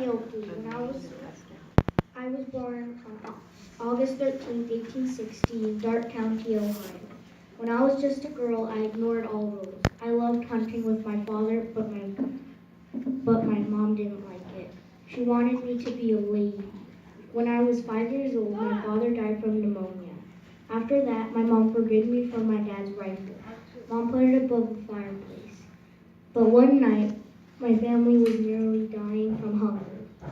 Oakley. I was born on August 13th, 1860 in Dark County, Ohio. When I was just a girl, I ignored all rules. I loved hunting with my father, but my mom didn't like it. She wanted me to be a lady. When I was 5 years old, my father died from pneumonia. After that, my mom forbade me from my dad's rifle. Mom put it above the fireplace. But one night, my family was nearly dying from hunger.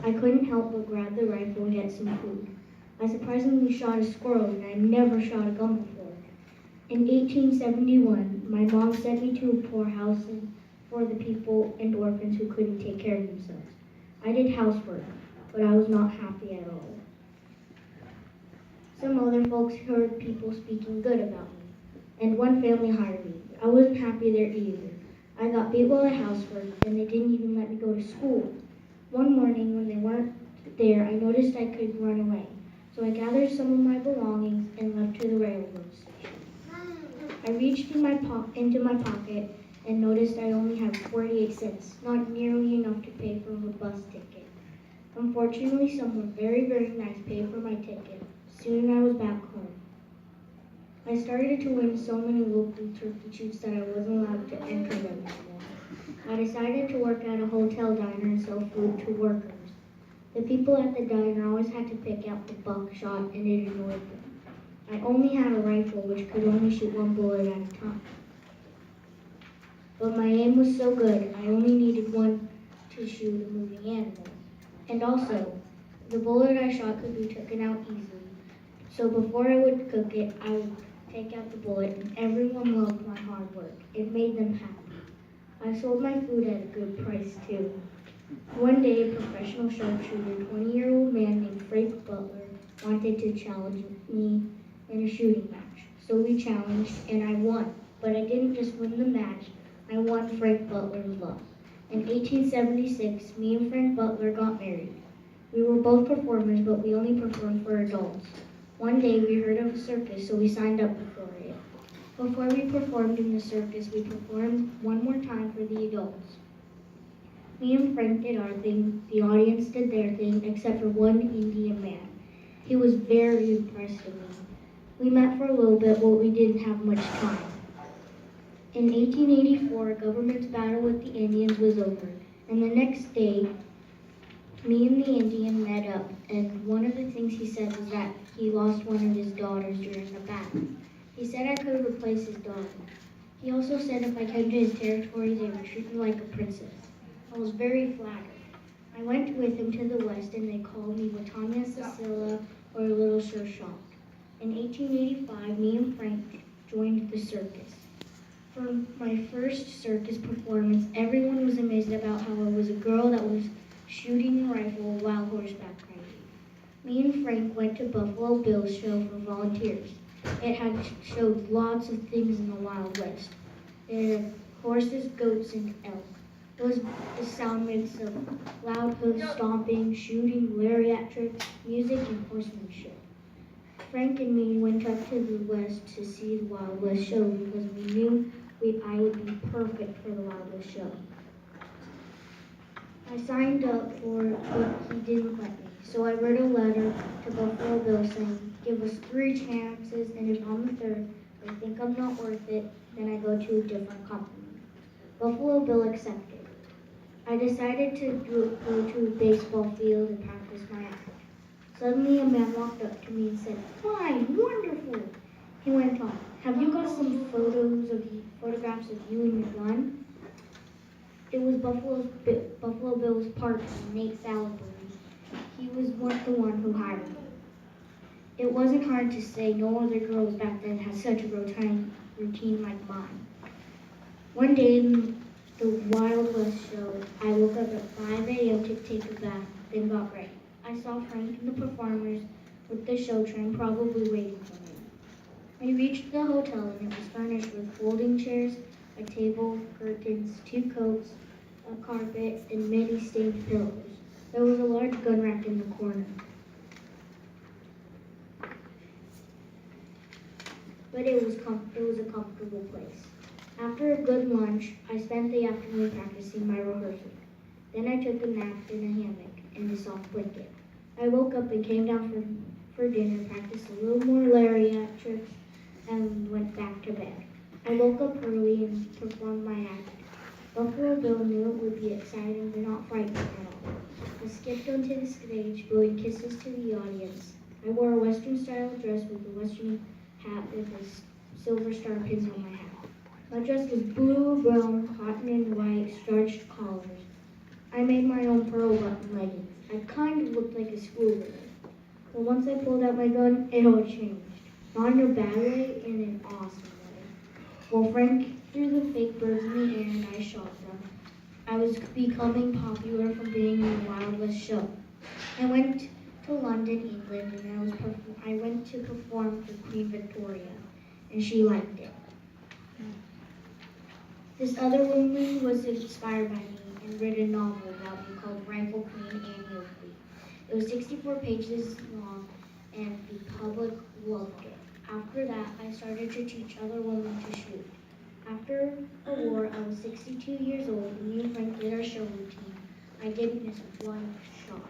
I couldn't help but grab the rifle and get some food. I surprisingly shot a squirrel, and I never shot a gun before. In 1871, my mom sent me to a poorhouse for the people and orphans who couldn't take care of themselves. I did housework, but I was not happy at all. Some other folks heard people speaking good about me, and one family hired me. I wasn't happy there either. I got beat while at housework, and they didn't even let me go to school. One morning, when they weren't there, I noticed I could run away. So I gathered some of my belongings and left to the railroad station. I reached into my pocket and noticed I only had 48 cents, not nearly enough to pay for the bus ticket. Unfortunately, someone very, very nice paid for my ticket. Soon I was back home. I started to win so many local turkey shoots that I wasn't allowed to enter them anymore. I decided to work at a hotel diner and sell food to workers. The people at the diner always had to pick out the buckshot, and it annoyed them. I only had a rifle which could only shoot one bullet at a time. But my aim was so good, I only needed one to shoot a moving animal. And also, the bullet I shot could be taken out easily. So before I would cook it, I would take out the bullet, and everyone loved my hard work. It made them happy. I sold my food at a good price too. One day, a professional sharpshooter, 20-year-old man named Frank Butler, wanted to challenge me in a shooting match. So we challenged, and I won. But I didn't just win the match, I won Frank Butler's love. In 1876, me and Frank Butler got married. We were both performers, but we only performed for adults. One day we heard of a circus, so we signed up for it. Before we performed in the circus, we performed one more time for the adults. Me and Frank did our thing, the audience did their thing, except for one Indian man. He was very impressed with me. We met for a little bit, but we didn't have much time. In 1884, a government's battle with the Indians was over, and the next day, me and the Indian met up, and one of the things he said was that he lost one of his daughters during the battle. He said I could replace his daughter. He also said if I came to his territory, they would treat me like a princess. I was very flattered. I went with him to the west, and they called me Latanya Cecilia, or Little Sir Shock. In 1885, me and Frank joined the circus. For my first circus performance, everyone was amazed about how I was a girl that was shooting a rifle while horseback riding. Me and Frank went to Buffalo Bill's show for volunteers. It had showed lots of things in the Wild West. It had horses, goats, and elk. It was the sound mix of loud hoof stomping, shooting, lariat tricks, music, and horsemanship. Frank and me went up to the west to see the Wild West show because we knew I would be perfect for the Wild West show. I signed up for it, but he didn't let me. So I wrote a letter to Buffalo Bill saying, give us 3 chances, and if on the third they think I'm not worth it, then I go to a different company. Buffalo Bill accepted. I decided to go to a baseball field and practice my act. Suddenly a man walked up to me and said, fine, wonderful. He went on, have you got some photographs of you and your gun? It was Buffalo Bill's partner, Nate Salisbury. He was the one who hired me. It wasn't hard to say no other girls back then had such a routine like mine. One day in the Wild West show, I woke up at 5 a.m. to take a bath, then got ready. I saw Frank and the performers with the show train probably waiting for me. We reached the hotel and it was furnished with folding chairs, a table, curtains, 2 coats, a carpet, and many stained pillows. There was a large gun rack in the corner. But it was a comfortable place. After a good lunch, I spent the afternoon practicing my rehearsal. Then I took a nap in a hammock, and the soft blanket. I woke up and came down for dinner, practiced a little more lariat tricks, and went back to bed. I woke up early and performed my act. Buffalo Bill knew it would be exciting but not frightening at all. I skipped onto the stage, blowing kisses to the audience. I wore a Western-style dress with a Western hat with a silver star pins on my hat. My dress was blue, brown, cotton, and white, starched collars. I made my own pearl button leggings. I kind of looked like a schoolgirl. But once I pulled out my gun, it all changed. Not in a bad way, in an awesome way. Well, Frank threw the fake birds in the air and I shot them. I was becoming popular from being in the Wild West show. I went to London, England, and I went to perform for Queen Victoria, and she liked it. This other woman was inspired by me and wrote a novel about me called Rifle Queen Annie Oakley. It was 64 pages long, and the public loved it. After that, I started to teach other women to shoot. After the war, I was 62 years old, and me and Frank did our show routine. I didn't miss one shot.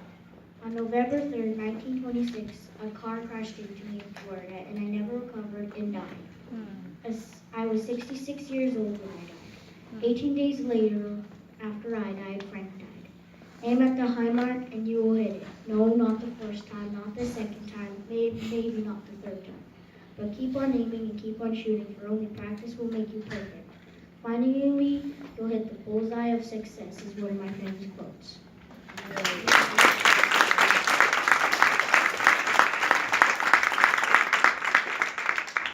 On November 3rd, 1926, a car crashed into me in Florida, and I never recovered and died. I was 66 years old when I died. 18 days later, after I died, Frank died. Aim at the high mark and you will hit it. No, not the first time, not the second time, maybe not the third time. But keep on aiming and keep on shooting, for only practice will make you perfect. Finally, you'll hit the bullseye of success is one of my famous quotes.